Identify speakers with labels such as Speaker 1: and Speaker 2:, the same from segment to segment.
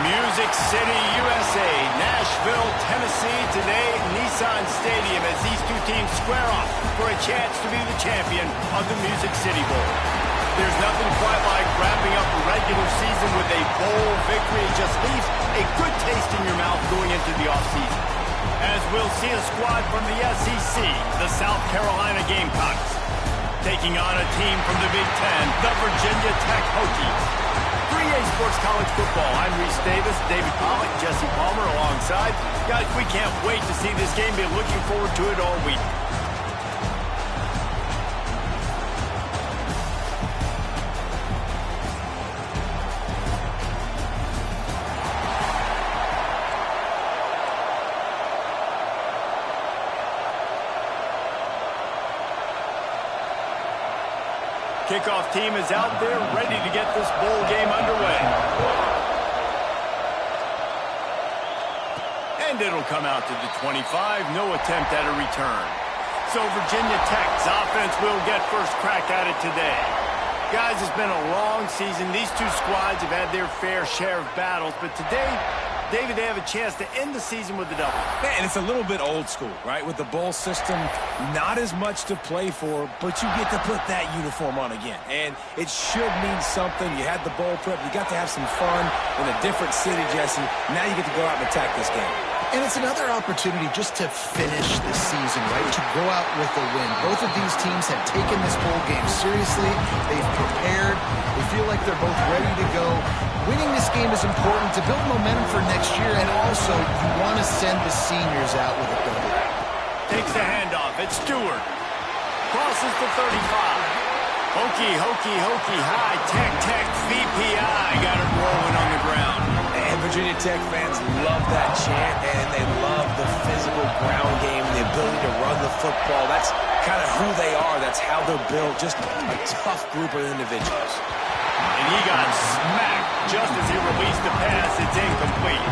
Speaker 1: Music City, USA, Nashville, Tennessee, today Nissan Stadium as these two teams square off for a chance to be the champion of the Music City Bowl. There's nothing quite like wrapping up a regular season with a bowl victory. It just leaves a good taste in your mouth going into the offseason. As we'll see a squad from the SEC, the South Carolina Gamecocks, taking on a team from the Big Ten, the Virginia Tech Hokies. 3A Sports College Football. I'm Reese Davis, David Pollack, Jesse Palmer alongside. Guys, we can't wait to see this game. Been looking forward to it all week. Kickoff team is out there ready to get this bowl game underway. And it'll come out to the 25. No attempt at a return. So Virginia Tech's offense will get first crack at it today. Guys, it's been a long season. These two squads have had their fair share of battles, but today, David, they have a chance to end the season with a double.
Speaker 2: Man, it's a little bit old school, right? With the bowl system, not as much to play for, but you get to put that uniform on again. And it should mean something. You had the bowl prep. You got to have some fun in a different city, Jesse. Now you get to go out and attack this game.
Speaker 3: And it's another opportunity just to finish the season, right? To go out with a win. Both of these teams have taken this bowl game seriously. They've prepared. They feel like they're both ready to go. Winning this game is important to build momentum for next year, and also you want to send the seniors out with a W.
Speaker 1: Takes the handoff. It's Stewart. Crosses the 35. Hokey, high, tech, VPI. Got it rolling on the ground.
Speaker 2: And Virginia Tech fans love that chant, and they love the physical ground game, the ability to run the football. That's kind of who they are. That's how they're built. Just a tough group of individuals.
Speaker 1: And he got smacked just as he released the pass. It's incomplete.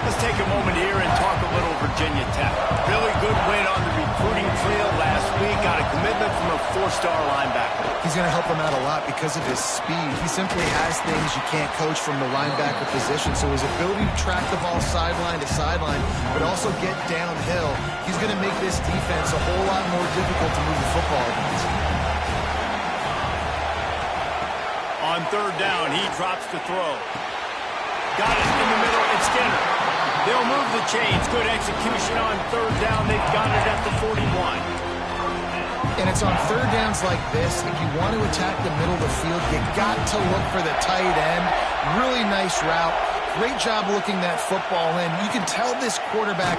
Speaker 1: Let's take a moment here and talk a little Virginia Tech. Really good win on the recruiting trail last week. Got a commitment from a four-star linebacker.
Speaker 3: He's going to help them out a lot because of his speed. He simply has things you can't coach from the linebacker position. So his ability to track the ball sideline to sideline, but also get downhill, he's going to make this defense a whole lot more difficult to move the football against.
Speaker 1: On third down, he drops the throw. Got it in the middle. It's Skinner. They'll move the chains. Good execution on third down. They've got it at the 41.
Speaker 3: And it's on third downs like this. If you want to attack the middle of the field, you got to look for the tight end. Really nice route. Great job looking that football in. You can tell this quarterback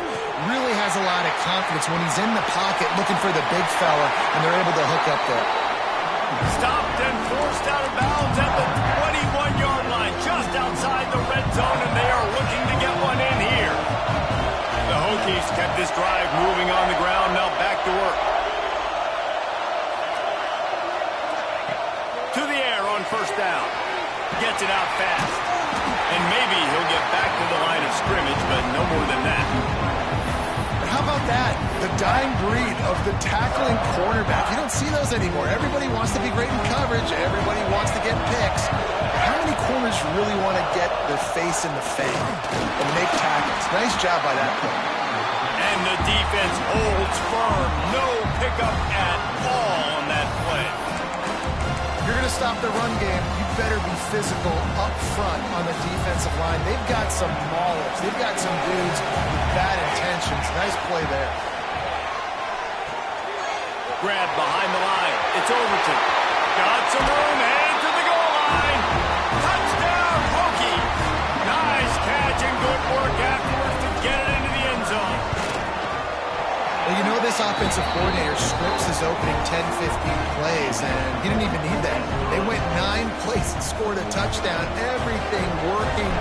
Speaker 3: really has a lot of confidence when he's in the pocket looking for the big fella, and they're able to hook up there.
Speaker 1: Stopped and forced out of bounds at the 21-yard line, just outside the red zone, and they are looking to get one in here. The Hokies kept this drive moving on the ground, now back to work. To the air on first down. Gets it out fast. And maybe he'll get back to the line of scrimmage, but no more than that.
Speaker 3: How about that? The dying breed of the tackling cornerback. You don't see those anymore. Everybody wants to be great in coverage. Everybody wants to get picks. How many corners really want to get their face in the fang and make tackles? Nice job by that player.
Speaker 1: And the defense holds firm. No pickup at all on that play.
Speaker 3: If you're going to stop the run game, you better be physical up front on the defensive line. They've got some maulers. They've got some dudes with bad intentions. Nice play there.
Speaker 1: Grab behind the line. It's Overton. Got some room. Head to the goal line. Touchdown, Hokies. Nice catch and good work afterwards to get it into the end zone.
Speaker 3: Well, you know this offensive coordinator scripts his opening 10, 15 plays, and he didn't even need that. They went 9 plays and scored a touchdown. Everything working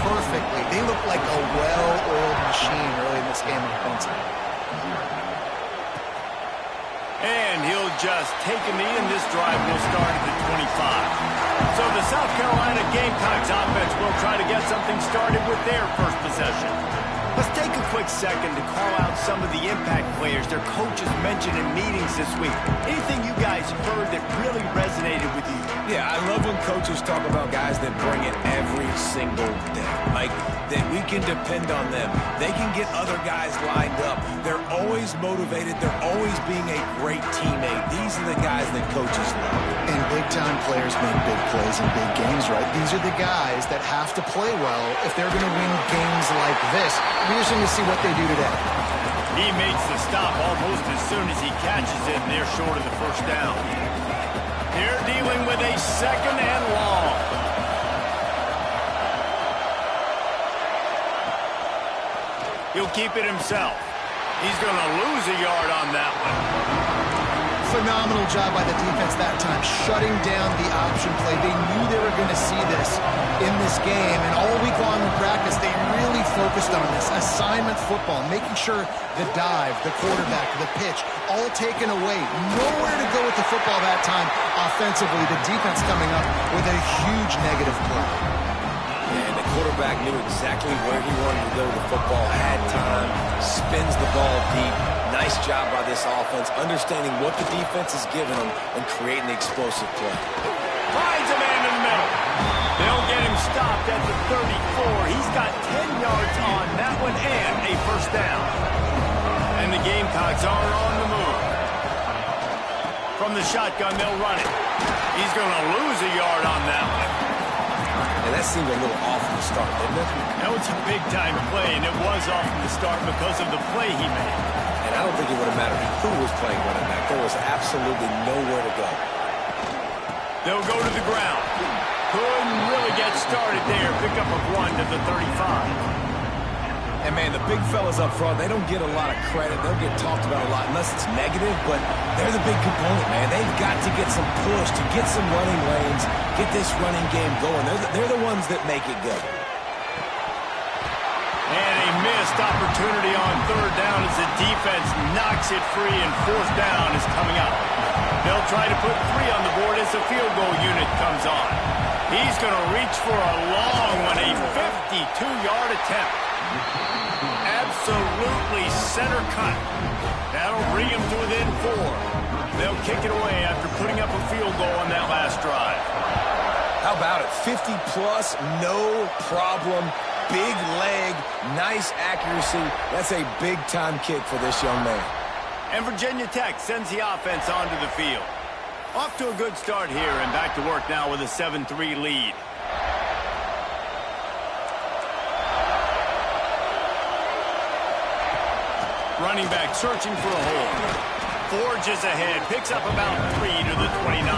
Speaker 3: perfectly. They look like a well-oiled machine early in this game offensively.
Speaker 1: And he'll just take a knee, and this drive will start at the 25. So the South Carolina Gamecocks offense will try to get something started with their first possession. Let's take a quick second to call out some of the impact players their coaches mentioned in meetings this week. Anything you guys heard that really resonated with you?
Speaker 2: Yeah, I love when coaches talk about guys that bring it every single day. Like, that we can depend on them. They can get other guys lined up. They're always motivated. They're always being a great teammate. These are the guys that coaches love.
Speaker 3: And big-time players make big plays in big games, right? These are the guys that have to play well if they're going to win games like this. We're just going to see what they do today.
Speaker 1: He makes the stop almost as soon as he catches it, and they're short of the first down. They're dealing with a second and long. He'll keep it himself. He's going to lose a yard on that one.
Speaker 3: Phenomenal job by the defense that time, shutting down the option play. They knew they were going to see this in this game, and all week long in practice, they really focused on this. Assignment football, making sure the dive, the quarterback, the pitch, all taken away. Nowhere to go with the football that time offensively. The defense coming up with a huge negative play.
Speaker 2: And the quarterback knew exactly where he wanted to go with the football, had time, spins the ball deep. Nice job by this offense, understanding what the defense is giving them and creating the explosive play.
Speaker 1: Finds a man in the middle. They'll get him stopped at the 34. He's got 10 yards on that one and a first down. And the Gamecocks are on the move. From the shotgun, they'll run it. He's going to lose a yard on that one.
Speaker 2: And that seemed a little off from the start, didn't it?
Speaker 1: That was a big-time play, and it was off from the start because of the play he made.
Speaker 2: And I don't think it would have mattered who was playing running back. There was absolutely nowhere to go.
Speaker 1: They'll go to the ground. Couldn't really get started there. Pick up a 1 to the 35.
Speaker 2: And, man, the big fellas up front, they don't get a lot of credit. They'll get talked about a lot unless it's negative, but they're the big component, man. They've got to get some push, to get some running lanes, get this running game going. They're the ones that make it go.
Speaker 1: And a missed opportunity on third down as the defense knocks it free, and fourth down is coming up. They'll try to put 3 on the board as the field goal unit comes on. He's going to reach for a long one, a 52-yard attempt. Absolutely center cut. That'll bring him to within 4. They'll kick it away after putting up a field goal on that last drive.
Speaker 2: How about it? 50-plus, no problem. Big leg, nice accuracy. That's a big-time kick for this young man.
Speaker 1: And Virginia Tech sends the offense onto the field. Off to a good start here, and back to work now with a 7-3 lead. Running back searching for a hole. Forges ahead, picks up about 3 to the 29.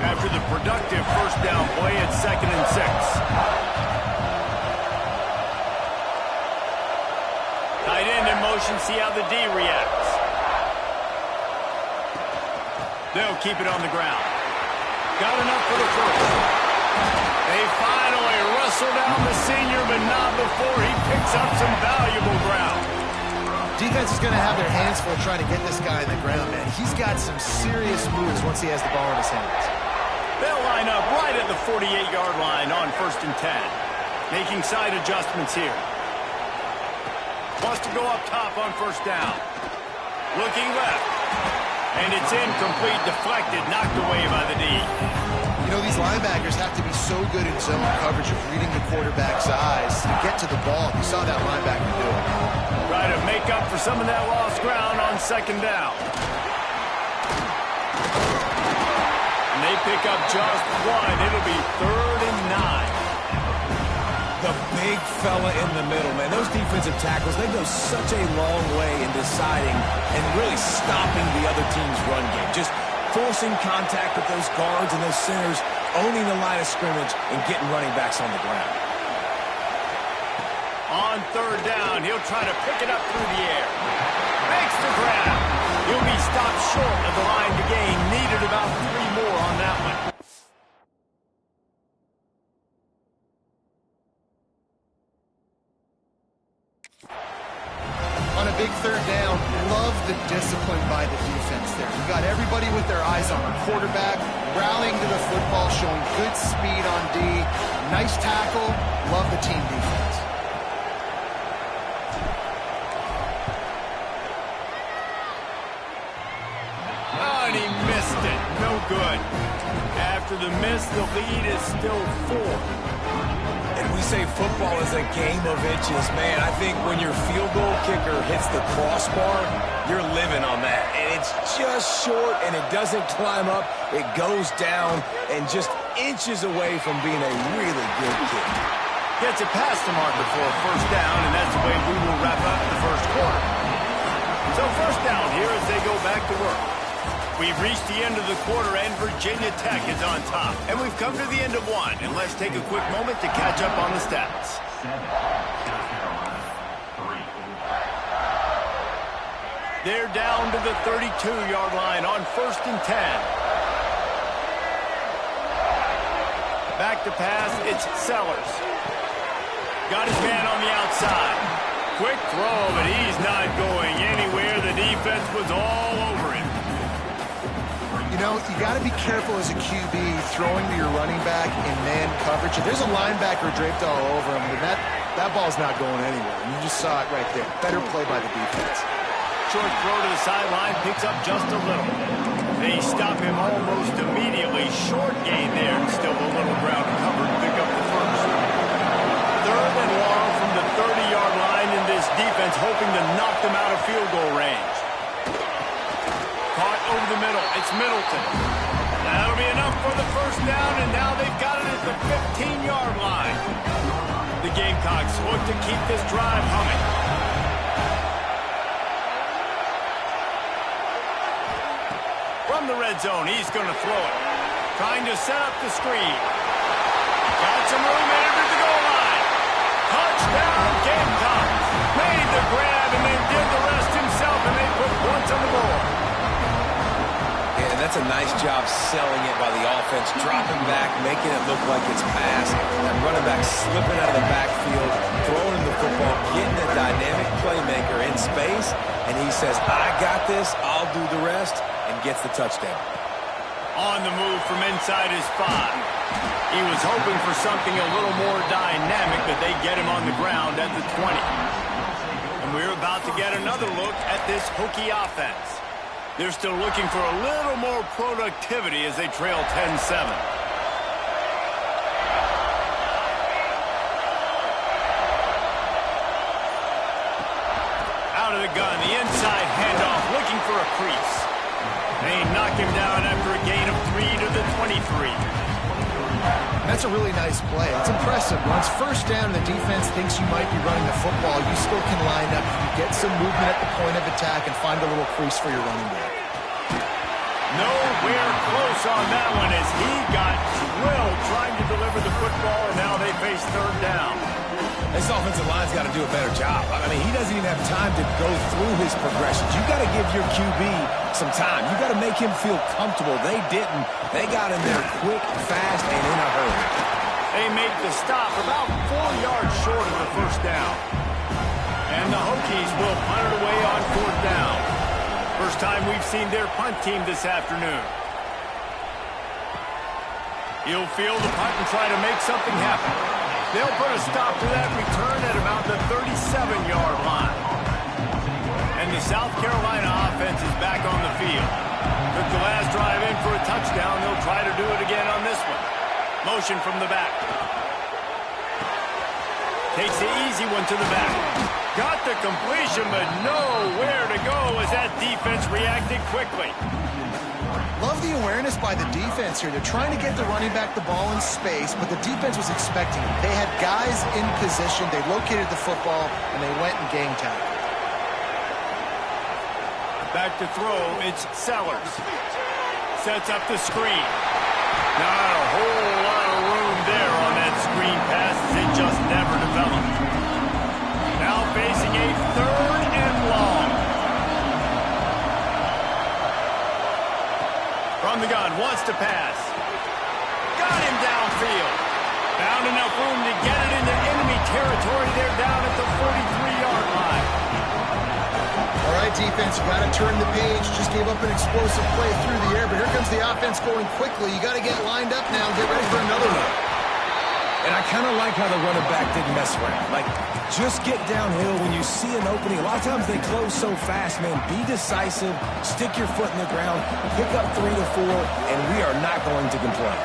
Speaker 1: After the productive first down play, it's 2nd and 6. Tight end in motion, see how the D reacts. They'll keep it on the ground. Got enough for the first. They finally wrestle down the senior, but not before he picks up some valuable ground.
Speaker 3: Defense is going to have their hands full trying to get this guy in the ground, man. He's got some serious moves once he has the ball in his hands.
Speaker 1: They'll line up right at the 48-yard line on 1st and 10. Making side adjustments here. Wants to go up top on first down. Looking left. And it's incomplete, deflected, knocked away by the D.
Speaker 3: You know, these linebackers have to be so good in zone coverage of reading the quarterback's eyes to get to the ball. You saw that linebacker do it.
Speaker 1: Try to make up for some of that lost ground on 2nd down. And they pick up just 1. It'll be 3rd and 9.
Speaker 2: The big fella in the middle, man. Those defensive tackles, they go such a long way in deciding and really stopping the other team's run game. Just forcing contact with those guards and those centers, owning the line of scrimmage, and getting running backs on the ground.
Speaker 1: On 3rd down, he'll try to pick it up through the air. Makes the grab. He'll be stopped short of the line to gain. Needed about 3 more on that one.
Speaker 3: On a big 3rd down, love the discipline by the defense there. You got everybody with their eyes on the quarterback, rallying to the football, showing good speed on D. Nice tackle. Love the team defense.
Speaker 1: Oh, and he missed it. No good. After the miss, the lead is still 4.
Speaker 2: And we say football is a game of inches, man. I think when your field goal kicker hits the crossbar, you're living on that. And it's just short, and it doesn't climb up. It goes down and just inches away from being a really good kick.
Speaker 1: Gets it past the marker for a first down, and that's the way we will wrap up the first quarter. So first down here as they go back to work. We've reached the end of the quarter, and Virginia Tech is on top. And we've come to the end of one, and let's take a quick moment to catch up on the stats. They're down to the 32-yard line on 1st and 10. Back to pass, it's Sellers. Got his man on the outside. Quick throw, but he's not going anywhere. The defense was all over him.
Speaker 3: You know, you got to be careful as a QB throwing to your running back in man coverage. If there's a linebacker draped all over him, then that ball's not going anywhere. And you just saw it right there. Better play by the defense.
Speaker 1: Short throw to the sideline, picks up just a little. They stop him almost immediately. Short gain there, still a little ground covered. Pick up the first. 3rd and long from the 30-yard line, in this defense hoping to knock them out of field goal range. Caught over the middle. It's Middleton. That'll be enough for the first down, and now they've got it at the 15-yard line. The Gamecocks look to keep this drive humming. From the red zone, he's going to throw it. Trying to set up the screen. Got some room entered the goal line. Touchdown, Gamecocks. Made the grab, and then did the rest himself, and they put points on the board.
Speaker 2: And that's a nice job selling it by the offense, dropping back, making it look like it's pass, and running back slipping out of the backfield, throwing the football, getting a dynamic playmaker in space, and he says, I got this, I'll do the rest, and gets the touchdown.
Speaker 1: On the move from inside his 5. He was hoping for something a little more dynamic, but they get him on the ground at the 20. And we're about to get another look at this Hokie offense. They're still looking for a little more productivity as they trail 10-7. Out of the gun, the inside handoff, looking for a crease. They knock him down after a gain of 3 to the 23.
Speaker 3: That's a really nice play. It's impressive. Once first down, the defense thinks you might be running the football. You still can line up. You get some movement at the point of attack and find a little crease for your running back.
Speaker 1: Nowhere close on that one as he got drilled trying to deliver the football, and now they face 3rd down.
Speaker 2: This offensive line's got to do a better job. I mean, he doesn't even have time to go through his progressions. You got to give your QB some time. You got to make him feel comfortable. They didn't. They got him there quick, fast, and in a hurry.
Speaker 1: They make the stop about 4 yards short of the first down. And the Hokies will punt it away on 4th down. First time we've seen their punt team this afternoon. He'll field the punt and try to make something happen. They'll put a stop to that return at about the 37-yard line. And the South Carolina offense is back on the field. Took the last drive in for a touchdown. They'll try to do it again on this one. Motion from the back. Takes the easy one to the back. Got the completion, but nowhere to go as that defense reacted quickly.
Speaker 3: Love the awareness by the defense here. They're trying to get the running back the ball in space, but the defense was expecting it. They had guys in position. They located the football, and they went and gang tackled.
Speaker 1: Back to throw, it's Sellers. Sets up the screen. Not a whole lot of room there on that screen pass as it just never developed. Now facing a 3rd and long. From the gun, wants to pass. Got him downfield. Found enough room to get it into enemy territory. They're down at the 43-yard line.
Speaker 3: Well, right, defense, you got to turn the page. Just gave up an explosive play through the air, but here comes the offense going quickly. You got to get lined up now and get ready for another one.
Speaker 2: And I kind of like how the running back didn't mess around. Like, just get downhill when you see an opening. A lot of times they close so fast, man. Be decisive, stick your foot in the ground, pick up 3 to 4, and we are not going to complain.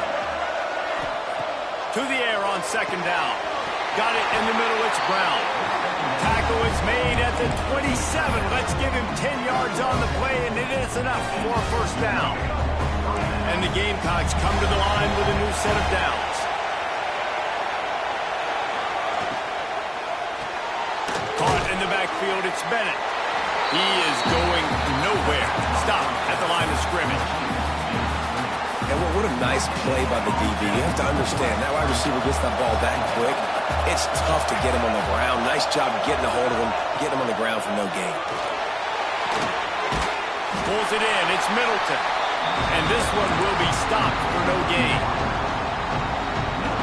Speaker 1: To the air on second down. Got it in the middle, it's Brown. Tackle is made at the 27. Let's give him 10 yards on the play, and it is enough for a first down. And the Gamecocks come to the line with a new set of downs. Caught in the backfield, it's Bennett. He is going nowhere. Stop at the line of scrimmage.
Speaker 2: And what a nice play by the DB. You have to understand, that wide receiver gets that ball that quick. It's tough to get him on the ground. Nice job getting a hold of him, getting him on the ground for no gain.
Speaker 1: Pulls it in, it's Middleton. And this one will be stopped for no gain.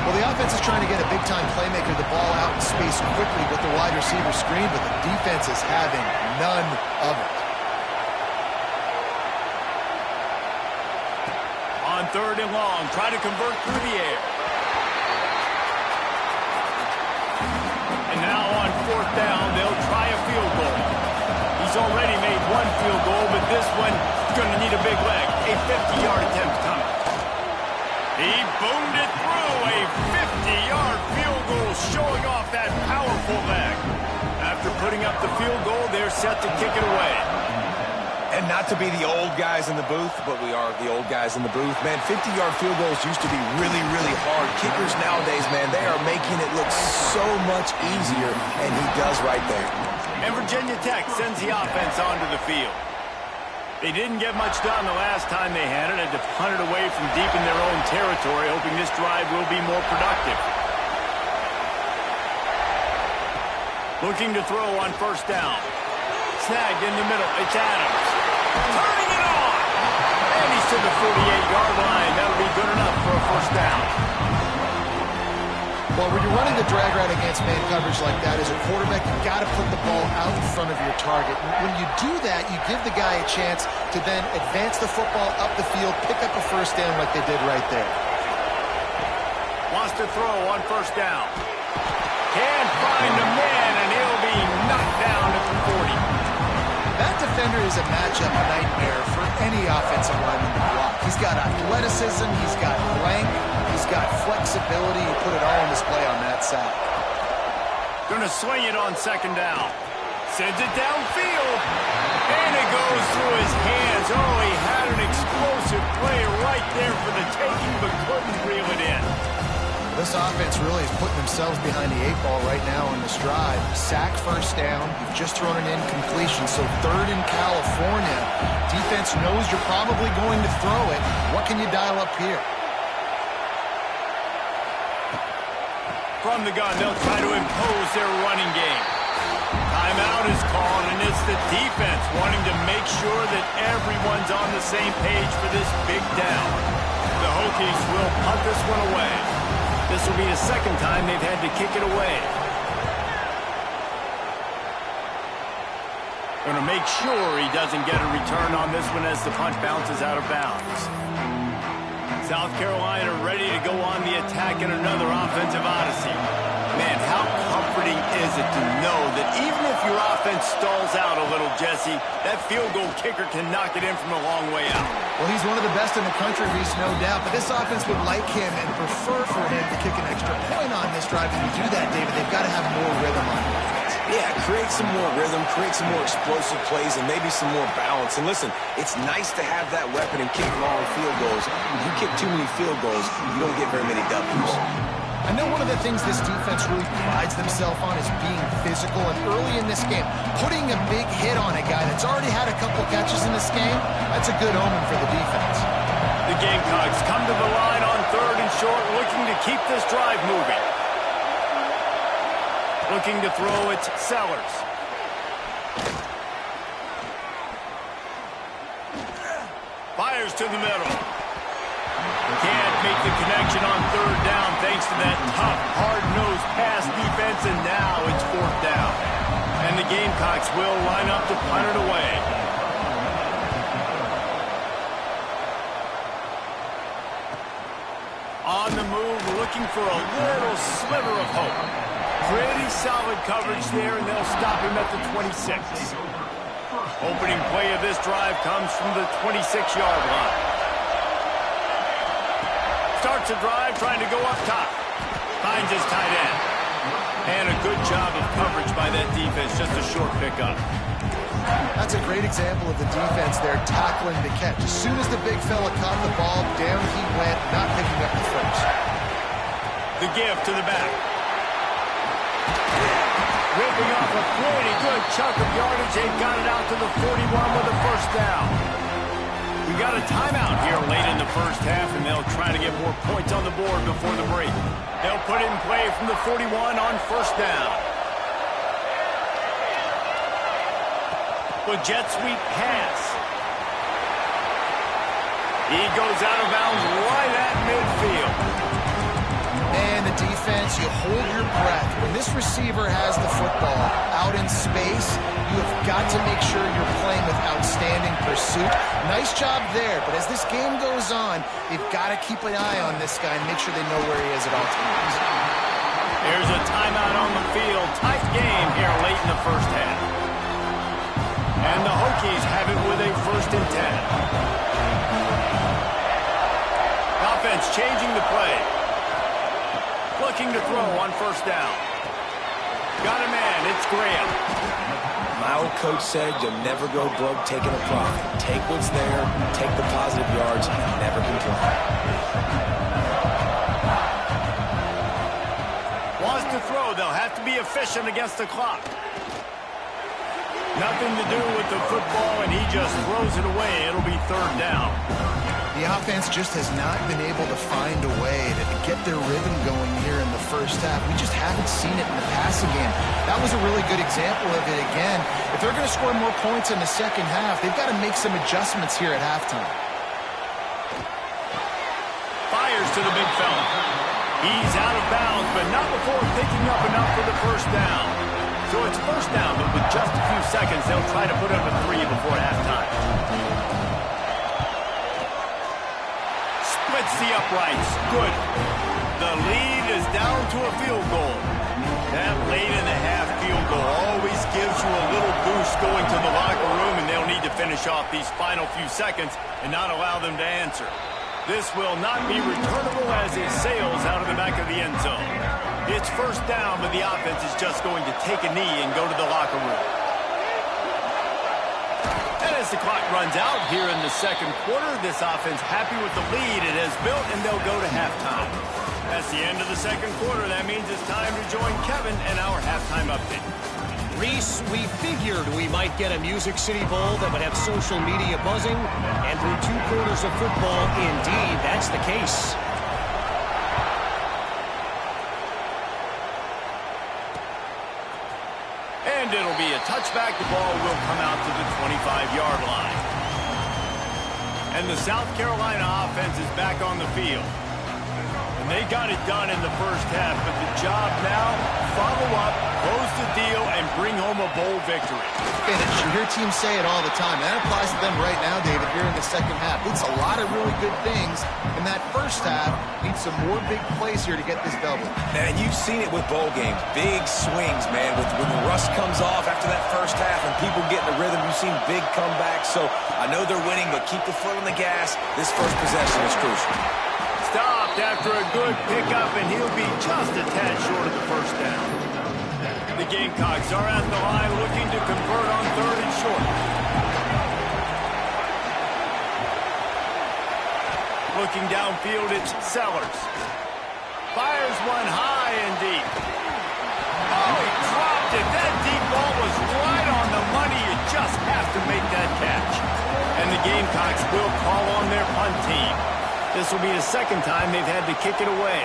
Speaker 3: Well, the offense is trying to get a big-time playmaker the ball out in space quickly with the wide receiver screen, but the defense is having none of it.
Speaker 1: On third and long, try to convert through the air. And now on fourth down, they'll try a field goal. He's already made one field goal, but this one is going to need a big leg. A 50-yard attempt coming. He boomed it through. A 50-yard field goal showing off that powerful leg. After putting up the field goal, they're set to kick it away.
Speaker 2: And not to be the old guys in the booth, but we are the old guys in the booth. Man, 50-yard field goals used to be really, really hard. Kickers nowadays, man, they are making it look so much easier, and he does right there.
Speaker 1: And Virginia Tech sends the offense onto the field. They didn't get much done the last time they had it. Had to punt it away from deep in their own territory, hoping this drive will be more productive. Looking to throw on first down. Snagged in the middle. It's Adams. Turning it on! And he's to the 48-yard line. That'll be good enough for a first down.
Speaker 3: Well, when you're running the drag route against man coverage like that, as a quarterback, you've got to put the ball out in front of your target. When you do that, you give the guy a chance to then advance the football up the field, pick up a first down like they did right there.
Speaker 1: Wants to throw on first down. Can't find a man, and he'll be knocked down at the 40.
Speaker 3: That defender is a matchup nightmare for any offensive lineman to block. He's got athleticism, he's got length, he's got flexibility. He put it all on display on that sack.
Speaker 1: Gonna swing it on second down. Sends it downfield. And it goes through his hands. Oh, he had an explosive play right there for the taking, but couldn't reel it in.
Speaker 3: This offense really is putting themselves behind the 8-ball right now on this drive. Sack first down. You've just thrown an incompletion, so third in California. Defense knows you're probably going to throw it. What can you dial up here?
Speaker 1: From the gun, they'll try to impose their running game. Timeout is called, and it's the defense wanting to make sure that everyone's on the same page for this big down. The Hokies will punt this one away. This will be the second time they've had to kick it away. Going to make sure he doesn't get a return on this one as the punt bounces out of bounds. South Carolina ready to go on the attack in another offensive odyssey. Man, how comforting is it to know that even if your offense stalls out a little, Jesse, that field goal kicker can knock it in from a long way out.
Speaker 3: Well, he's one of the best in the country, Reese, no doubt. But this offense would like him and prefer for him to kick an extra point on this drive. When you do that, David, they've got to have more rhythm on offense.
Speaker 2: Yeah, create some more rhythm, create some more explosive plays, and maybe some more balance. And listen, it's nice to have that weapon and kick long field goals. If you kick too many field goals, you don't get very many W's.
Speaker 3: I know one of the things this defense really prides themselves on is being physical, and early in this game, putting a big hit on a guy that's already had a couple catches in this game, that's a good omen for the defense.
Speaker 1: The Gamecocks come to the line on third and short, looking to keep this drive moving. Looking to throw, it's Sellers. Fires to the middle. Can't make the connection on third down thanks to that tough, hard-nosed pass defense, and now it's fourth down. And the Gamecocks will line up to punt it away. On the move, looking for a little sliver of hope. Pretty solid coverage there, and they'll stop him at the 26. Opening play of this drive comes from the 26-yard line. Starts a drive trying to go up top. Finds his tight end. And a good job of coverage by that defense, just a short pickup.
Speaker 3: That's a great example of the defense there tackling the catch. As soon as the big fella caught the ball, down he went, not picking up the first.
Speaker 1: The give to the back. Ripping off a pretty good chunk of yardage. They've got it out to the 41 with a first down. We got a timeout here late in the first half, and they'll try to get more points on the board before the break. They'll put it in play from the 41 on first down. The jet sweep pass. He goes out of bounds right at midfield.
Speaker 3: And the defense, you hold your breath. When this receiver has the football out in space, you have got to make sure you're playing with outstanding pursuit. Nice job there, but as this game goes on, they've got to keep an eye on this guy and make sure they know where he is at all times.
Speaker 1: There's a timeout on the field. Tight game here late in the first half. And the Hokies have it with a 1st and 10. Offense changing the play. Looking to throw on first down. Got a man, it's Graham.
Speaker 2: My old coach said you'll never go broke taking a profit. Take what's there, take the positive yards, and never complain.
Speaker 1: Wants to throw, they'll have to be efficient against the clock. Nothing to do with the football, and he just throws it away. It'll be 3rd down.
Speaker 3: The offense just has not been able to find a way to get their rhythm going here in the first half. We just haven't seen it in the passing game. That was a really good example of it again. If they're going to score more points in the second half, they've got to make some adjustments here at halftime.
Speaker 1: Fires to the big fella. He's out of bounds, but not before picking up enough for the first down. So it's first down, but with just a few seconds, they'll try to put up a 3 before halftime. Splits the uprights. Good. The lead is down to a field goal. That late in the half field goal always gives you a little boost going to the locker room, and they'll need to finish off these final few seconds and not allow them to answer. This will not be returnable as it sails out of the back of the end zone. It's first down, but the offense is just going to take a knee and go to the locker room. And as the clock runs out here in the second quarter, this offense happy with the lead it has built, and they'll go to halftime. That's the end of the second quarter. That means it's time to join Kevin and our halftime update.
Speaker 4: Reese, we figured we might get a Music City Bowl that would have social media buzzing, and through 2 quarters of football, indeed, that's the case.
Speaker 1: And it'll be a touchback. The ball will come out to the 25-yard line. And the South Carolina offense is back on the field. And they got it done in the first half, but the job now, follow up, close the deal, and bring home a bowl victory.
Speaker 3: Finish. You hear teams say it all the time. And that applies to them right now, David, here in the second half. It's a lot of really good things. In that first half, needs some more big plays here to get this double.
Speaker 2: Man, you've seen it with bowl games. Big swings, man. When the rust comes off after that first half and people get in the rhythm, you've seen big comebacks. So I know they're winning, but keep the foot on the gas. This first possession is crucial.
Speaker 1: Stopped after a good pickup, and he'll be just a tad short of the first down. The Gamecocks are at the line looking to convert on 3rd and short. Looking downfield, it's Sellers. Fires one high and deep. Oh, he dropped it. That deep ball was right on the money. You just have to make that catch. And the Gamecocks will call on their punt team. This will be the second time they've had to kick it away.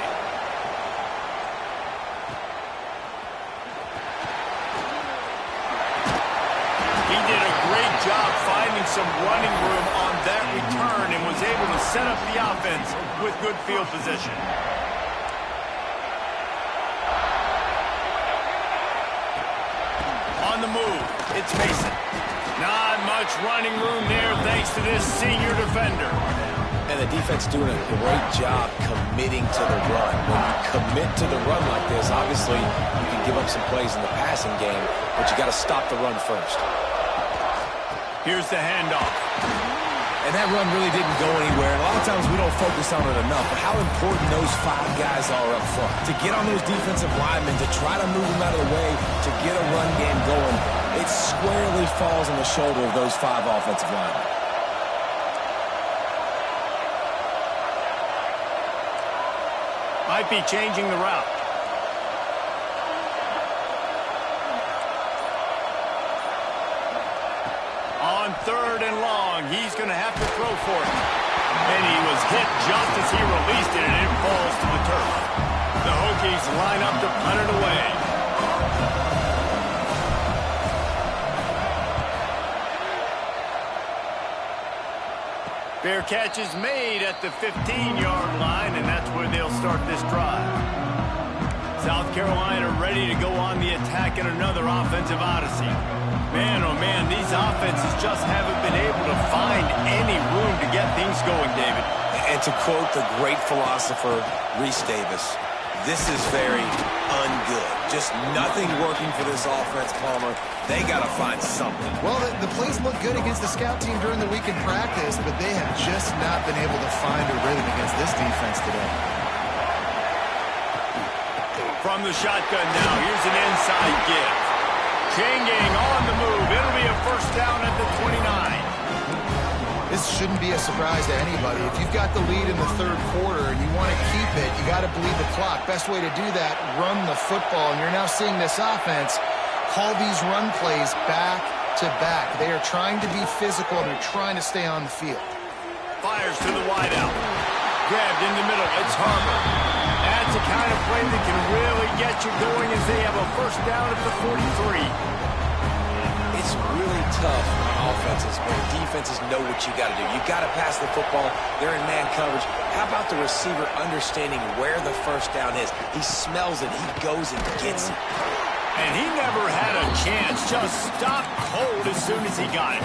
Speaker 1: He did a great job finding some running room on that return and was able to set up the offense with good field position. On the move, It's Mason. Not much running room there thanks to this senior defender.
Speaker 2: And the defense doing a great job committing to the run. When you commit to the run like this, obviously you can give up some plays in the passing game, but you got to stop the run first.
Speaker 1: Here's the handoff.
Speaker 2: And that run really didn't go anywhere. And a lot of times we don't focus on it enough, but how important those 5 guys are up front. To get on those defensive linemen, to try to move them out of the way, to get a run game going, it squarely falls on the shoulder of those 5 offensive linemen.
Speaker 1: Might be changing the route. On 3rd and long, he's going to have to throw for it. And he was hit just as he released it, and it falls to the turf. The Hokies line up to punt it away. Fair catch is made at the 15-yard line, and that's where they'll start this drive. South Carolina ready to go on the attack in another offensive odyssey. Man, oh man, these offenses just haven't been able to find any room to get things going, David.
Speaker 2: And to quote the great philosopher, Reese Davis, this is very ungood. Just nothing working for this offense, Palmer. They got to find something.
Speaker 3: Well, the plays look good against the scout team during the week in practice, but they have just not been able to find a rhythm against this defense today.
Speaker 1: From the shotgun now, here's an inside give. Changing on the move. It'll be a first down at the 29.
Speaker 3: This shouldn't be a surprise to anybody. If you've got the lead in the 3rd quarter and you want to keep it, you got to bleed the clock. Best way to do that, run the football. And you're now seeing this offense call these run plays back to back. They are trying to be physical and they're trying to stay on the field.
Speaker 1: Fires to the wideout. Grabbed in the middle. It's Harper. That's the kind of play that can really get you going as they have a first down at the 43.
Speaker 2: It's really tough on offenses when defenses know what you got to do. You got to pass the football. They're in man coverage. How about the receiver understanding where the first down is? He smells it. He goes and gets it.
Speaker 1: And he never had a chance. Just stopped cold as soon as he got it.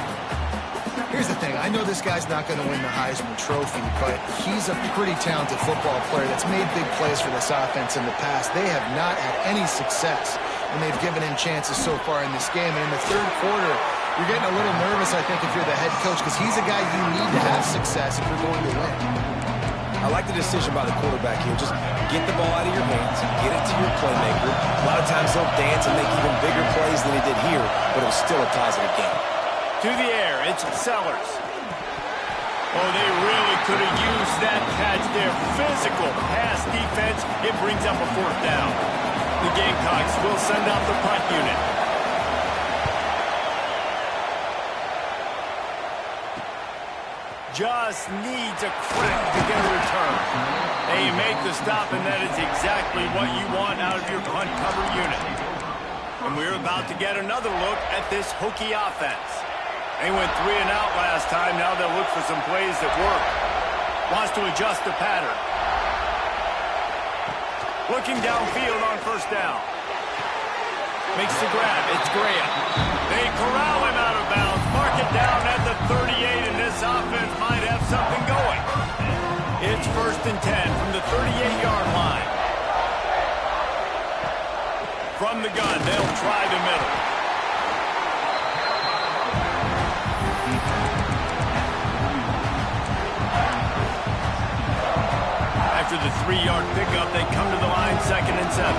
Speaker 3: Here's the thing. I know this guy's not going to win the Heisman Trophy, but he's a pretty talented football player that's made big plays for this offense in the past. They have not had any success when they've given him chances so far in this game. And in the 3rd quarter, you're getting a little nervous, I think, if you're the head coach, because he's a guy you need to have success if you're going to win.
Speaker 2: I like the decision by the quarterback here. Just get the ball out of your hands, get it to your playmaker. A lot of times they'll dance and make even bigger plays than he did here, but it was still a positive game.
Speaker 1: To the air, it's Sellers. Oh, they really could have used that catch there. Physical pass defense. It brings up a 4th down. The Gamecocks will send out the punt unit. Just needs a crack to get a return. They make the stop, and that is exactly what you want out of your punt cover unit. And we're about to get another look at this Hokie offense. They went 3 and out last time. Now they'll look for some plays that work. Wants to adjust the pattern. Looking downfield on first down. Makes the grab. It's Graham. They corral him out of bounds. Mark it down at the 38, and this offense might have something going. It's 1st and 10 from the 38-yard line. From the gun, they'll try the middle. After the 3-yard pickup, they come to the line 2nd and 7.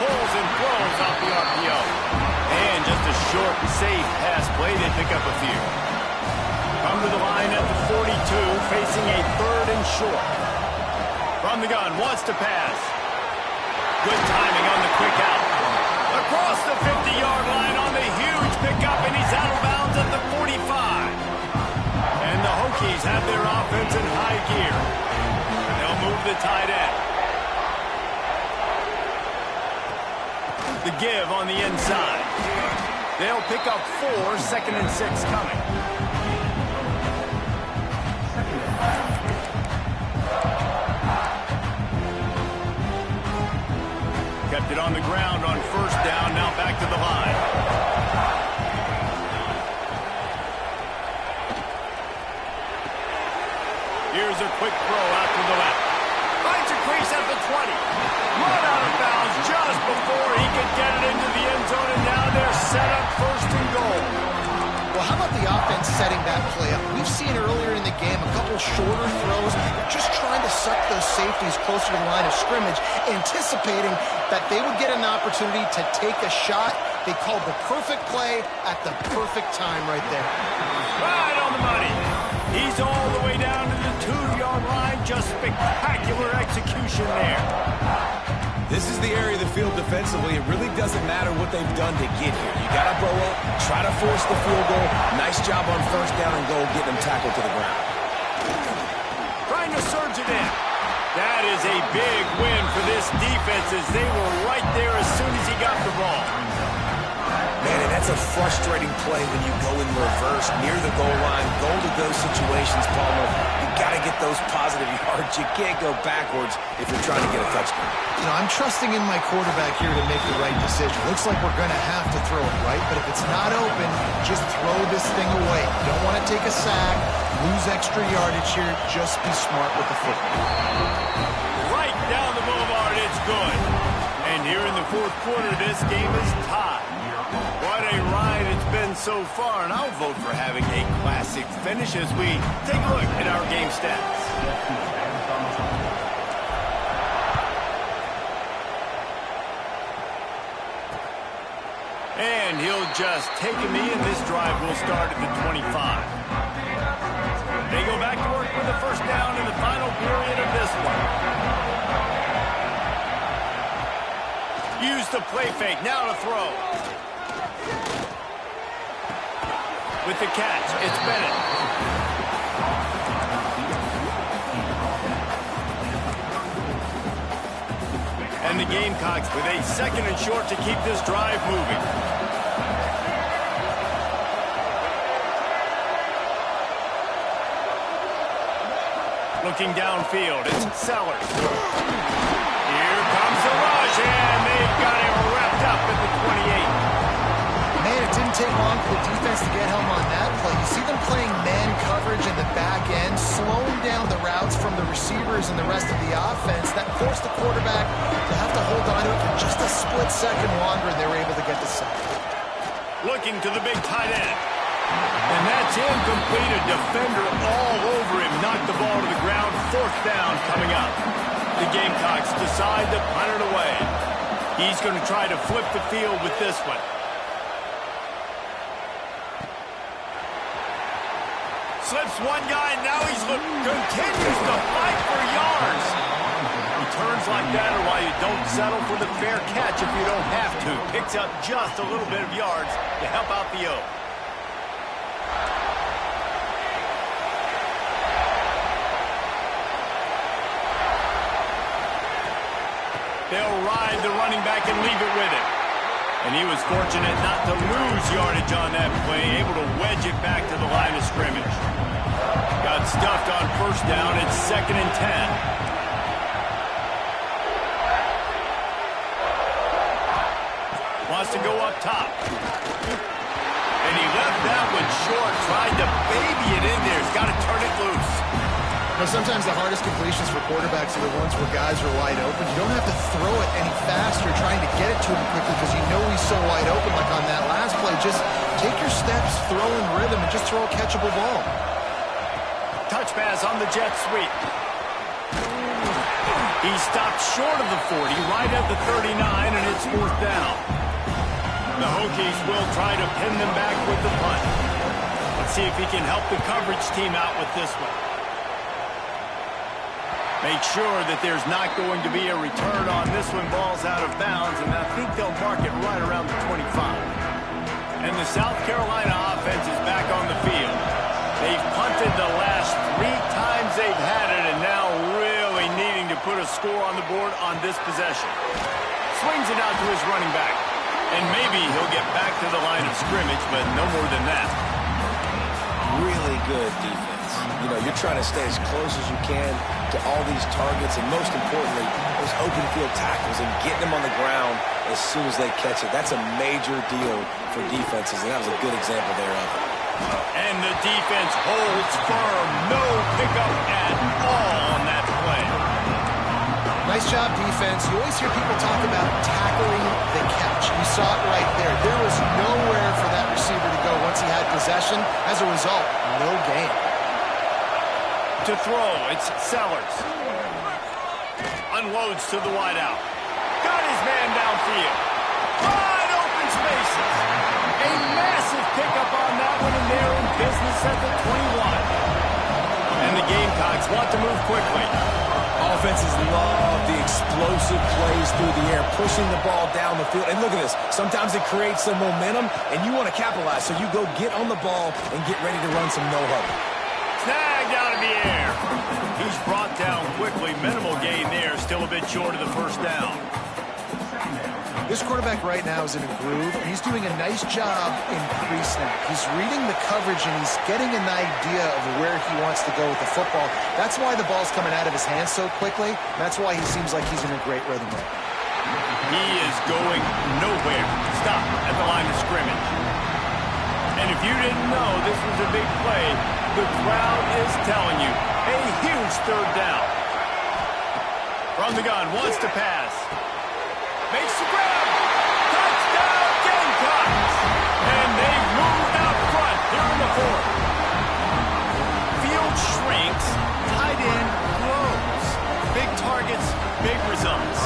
Speaker 1: Pulls and throws off the RPO. And just a short, safe pass play. They pick up a few. Come to the line at the 42, facing a 3rd and short. From the gun, wants to pass. Good timing on the quick out. Across the 50-yard line on the huge pickup, and he's out of bounds at the 45. And the Hokies have their offense in high gear. They'll move the tight end. The give on the inside. They'll pick up 4, 2nd and 6 coming. it on the ground on first down. Now back to the line. Here's a quick throw out to the left. Finds a crease at the 20. Run out of bounds just before he could get it into the end zone, and now they're set up first and goal.
Speaker 3: Well, how about the offense setting that play up? We've seen earlier in the game a couple shorter throws, just trying to suck those safeties closer to the line of scrimmage, anticipating that they would get an opportunity to take a shot. They called the perfect play at the perfect time right there.
Speaker 1: Right on the money. He's all the way down to the 2-yard line. Just spectacular execution there.
Speaker 2: This is the area of the field defensively. It really doesn't matter what they've done to get here. You got to go up, try to force the field goal. Nice job on first down and goal, getting them tackled to the ground.
Speaker 1: Trying to surge it in. That is a big win for this defense as they were right there as soon as he got the ball.
Speaker 2: Man, and that's a frustrating play when you go in reverse near the goal line. Goal to go situations, Palmer. You got to get those positive yards. You can't go backwards if you're trying to get a touchdown.
Speaker 3: You know, I'm trusting in my quarterback here to make the right decision. Looks like we're going to have to throw it, right? But if it's not open, just throw this thing away. You don't want to take a sack, lose extra yardage here. Just be smart with the football.
Speaker 1: Right down the boulevard, it's good. And here in the fourth quarter, this game is tied. What a ride it's been so far, and I'll vote for having a classic finish as we take a look at our game stats. And he'll just take a knee, and this drive will start at the 25. They go back to work with the first down in the final period of this one. Use the play fake, now to throw. With the catch, it's Bennett. And the Gamecocks with a second and short to keep this drive moving. Looking downfield, it's Sellers. Here comes the rush, and they've got him wrapped up at the 28.
Speaker 3: Man, it didn't take long for the defense to get home on that play. You see them playing man coverage in the back end, slowing down the routes from the receivers and the rest of the offense. That forced the quarterback to have to hold on to it for just a split second longer, and they were able to get the sack.
Speaker 1: Looking to the big tight end. And that's incomplete. A defender all over him. Knocked the ball to the ground. Fourth down coming up. The Gamecocks decide to punt it away. He's going to try to flip the field with this one. Slips one guy, and now continues to fight for yards. Returns like that are why you don't settle for the fair catch if you don't have to. Picks up just a little bit of yards to help out the O. They'll ride the running back and leave it with him. And he was fortunate not to lose yardage on that play, able to wedge it back to the line of scrimmage. Got stuffed on first down. It's 2nd and 10. Wants to go up top. And he left that one short, tried to baby it in there. He's got to turn it loose.
Speaker 3: Now, sometimes the hardest completions for quarterbacks are the ones where guys are wide open. You don't have to throw it any faster trying to get it to him quickly because you know he's so wide open like on that last play. Just take your steps, throw in rhythm, and just throw a catchable ball.
Speaker 1: Touch pass on the jet sweep. He stopped short of the 40, right at the 39, and it's fourth down. The Hokies will try to pin them back with the punt. Let's see if he can help the coverage team out with this one. Make sure that there's not going to be a return on this one. Ball's out of bounds, and I think they'll mark it right around the 25. And the South Carolina offense is back on the field. They've punted the last 3 times they've had it, and now really needing to put a score on the board on this possession. Swings it out to his running back. And maybe he'll get back to the line of scrimmage, but no more than that.
Speaker 2: Really good defense. You know, you're trying to stay as close as you can to all these targets, and most importantly, those open field tackles and getting them on the ground as soon as they catch it. That's a major deal for defenses, and that was a good example there of it.
Speaker 1: And the defense holds firm. No pickup at all on that play.
Speaker 3: Nice job, defense. You always hear people talk about tackling the catch. You saw it right there. There was nowhere for that receiver to go once he had possession. As a result, no gain.
Speaker 1: To throw, it's Sellers. Unloads to the wideout. Got his man downfield. Wide open spaces. A massive pickup on that one, and they're in business at the 21. And the Gamecocks want to move quickly.
Speaker 2: Offenses love the explosive plays through the air, pushing the ball down the field. And look at this. Sometimes it creates some momentum, and you want to capitalize. So you go get on the ball and get ready to run some no-huddle.
Speaker 1: Snagged out of the air. He's brought down quickly. Minimal gain there. Still a bit short of the first down.
Speaker 3: This quarterback right now is in a groove, and he's doing a nice job in pre-snap. He's reading the coverage, and he's getting an idea of where he wants to go with the football. That's why the ball's coming out of his hands so quickly. That's why he seems like he's in a great rhythm right now.
Speaker 1: He is going nowhere. Stop at the line of scrimmage. And if you didn't know this was a big play, the crowd is telling you. A huge third down. From the gun, wants to pass. Makes the grab. Touchdown, Gamecocks. And they've moved out front here in the fourth. Field shrinks. Tight end grows. Big targets, big results.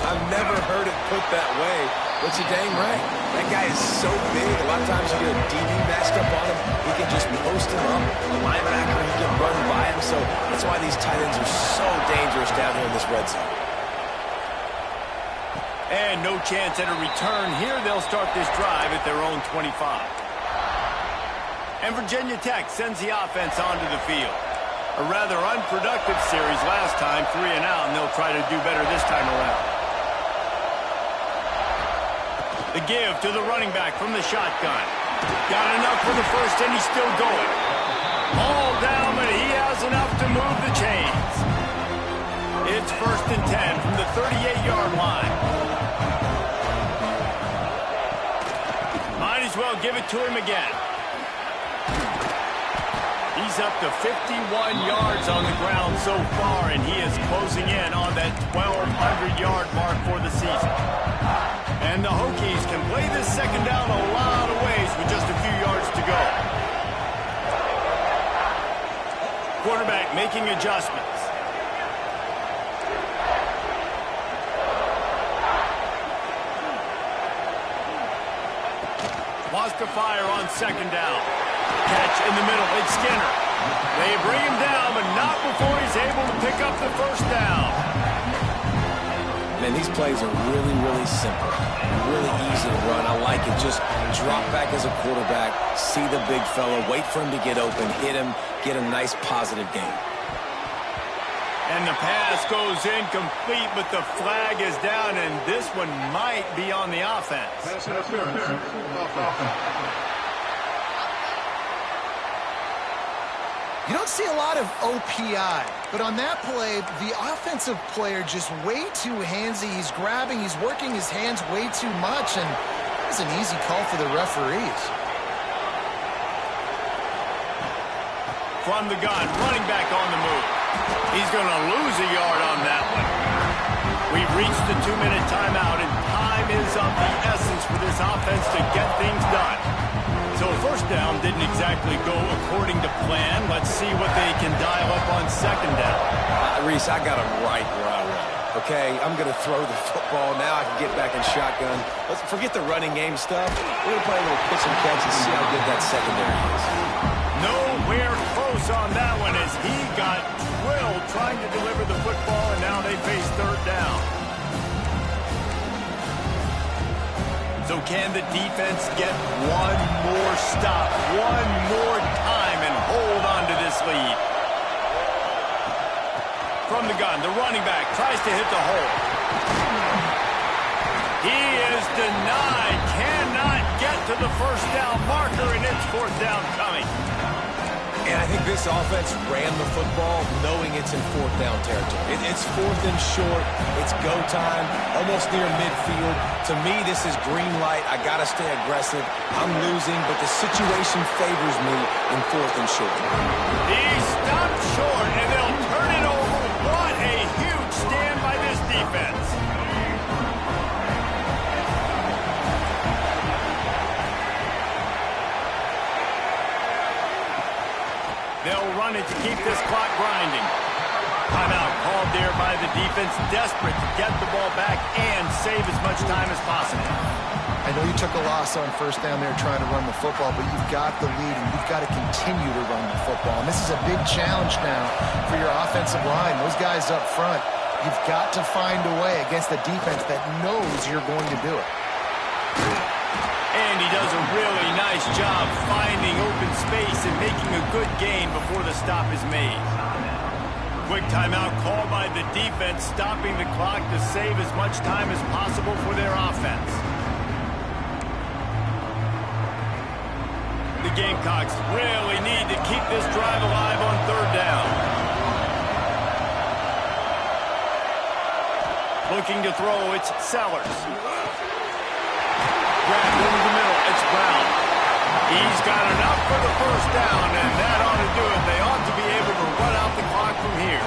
Speaker 2: I've never heard it put that way, but you're dang right. That guy is so big. A lot of times you get a DB matched up on him. He can just post him up. A linebacker, he can run by him. So that's why these tight ends are so dangerous down here in this red zone.
Speaker 1: And no chance at a return here. They'll start this drive at their own 25. And Virginia Tech sends the offense onto the field. A rather unproductive series last time, 3 and out, and they'll try to do better this time around. The give to the running back from the shotgun. Got enough for the first, and he's still going. All down, but he has enough to move the chains. It's 1st and 10 from the 38-yard line. Might as well give it to him again. He's up to 51 yards on the ground so far, and he is closing in on that 1,200-yard mark for the season. And the Hokies can play this second down a lot of ways with just a few yards to go. Quarterback making adjustments. Wants to fire on second down. Catch in the middle. It's Skinner. They bring him down, but not before he's able to pick up the first down.
Speaker 2: Man, these plays are really, really simple. Really easy to run. I like it. Just drop back as a quarterback, see the big fella, wait for him to get open, hit him, get a nice positive gain.
Speaker 1: And the pass goes incomplete, but the flag is down, and this one might be on the offense.
Speaker 5: Pass interference.
Speaker 3: You don't see a lot of OPI, but on that play, the offensive player just way too handsy. He's grabbing, he's working his hands way too much, and it's an easy call for the referees.
Speaker 1: From the gun, running back on the move. He's going to lose a yard on that one. We've reached the 2-minute timeout, and time is of the essence for this offense to get things done. So first down didn't exactly go according to plan. Let's see what they can dial up on second down.
Speaker 2: Reese, I got him right where I want him. Okay, I'm going to throw the football. Now I can get back in shotgun. Let's forget the running game stuff. We're going to play a little pitch and catch and see how good that secondary is.
Speaker 1: Nowhere close on that one as he got drilled trying to deliver the football, and now they face third down. So can the defense get one more stop, one more time, and hold on to this lead? From the gun, the running back tries to hit the hole. He is denied, cannot get to the first down marker, and it's fourth down coming.
Speaker 2: this offense ran the football knowing it's in fourth down territory. It's fourth and short. It's go time, almost near midfield. To me, this is green light. I got to stay aggressive. I'm losing, but the situation favors me in fourth and short.
Speaker 1: He stopped short, and they'll turn it over. What a huge stand by this defense. They'll run it to keep this clock grinding. Timeout called there by the defense, desperate to get the ball back and save as much time as possible.
Speaker 3: I know you took a loss on first down there trying to run the football, but you've got the lead, and you've got to continue to run the football. And this is a big challenge now for your offensive line. Those guys up front, you've got to find a way against a defense that knows you're going to do it.
Speaker 1: And he does a really nice job finding open space and making a good gain before the stop is made. Quick timeout called by the defense, stopping the clock to save as much time as possible for their offense. The Gamecocks really need to keep this drive alive on third down. Looking to throw, it's Sellers. Grabbed over the middle, it's Brown. He's got enough for the first down, and that ought to do it. They ought to be able to run out the clock from here.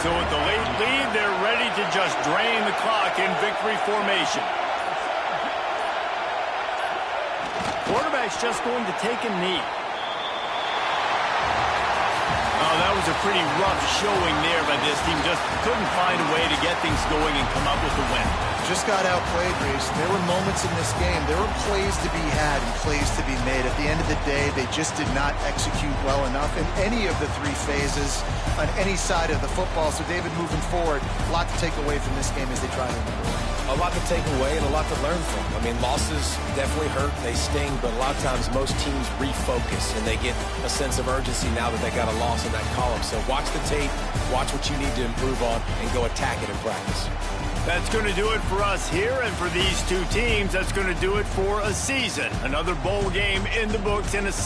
Speaker 1: So with the late lead, they're ready to just drain the clock in victory formation. Quarterback's just going to take a knee. Oh, that was a pretty rough showing there by this team. Just couldn't find a way to get things going and come up with the win.
Speaker 3: Just got outplayed, Reese. There were moments in this game. There were plays to be had and plays to be made. At the end of the day, they just did not execute well enough in any of the three phases on any side of the football. So, David, moving forward, a lot to take away from this game as they try to improve.
Speaker 2: A lot to take away and a lot to learn from. I mean, losses definitely hurt, they sting, but a lot of times most teams refocus and they get a sense of urgency now that they got a loss in that column. So watch the tape, watch what you need to improve on, and go attack it in practice.
Speaker 1: That's going to do it for us here, and for these two teams, that's going to do it for a season. Another bowl game in the books and a season.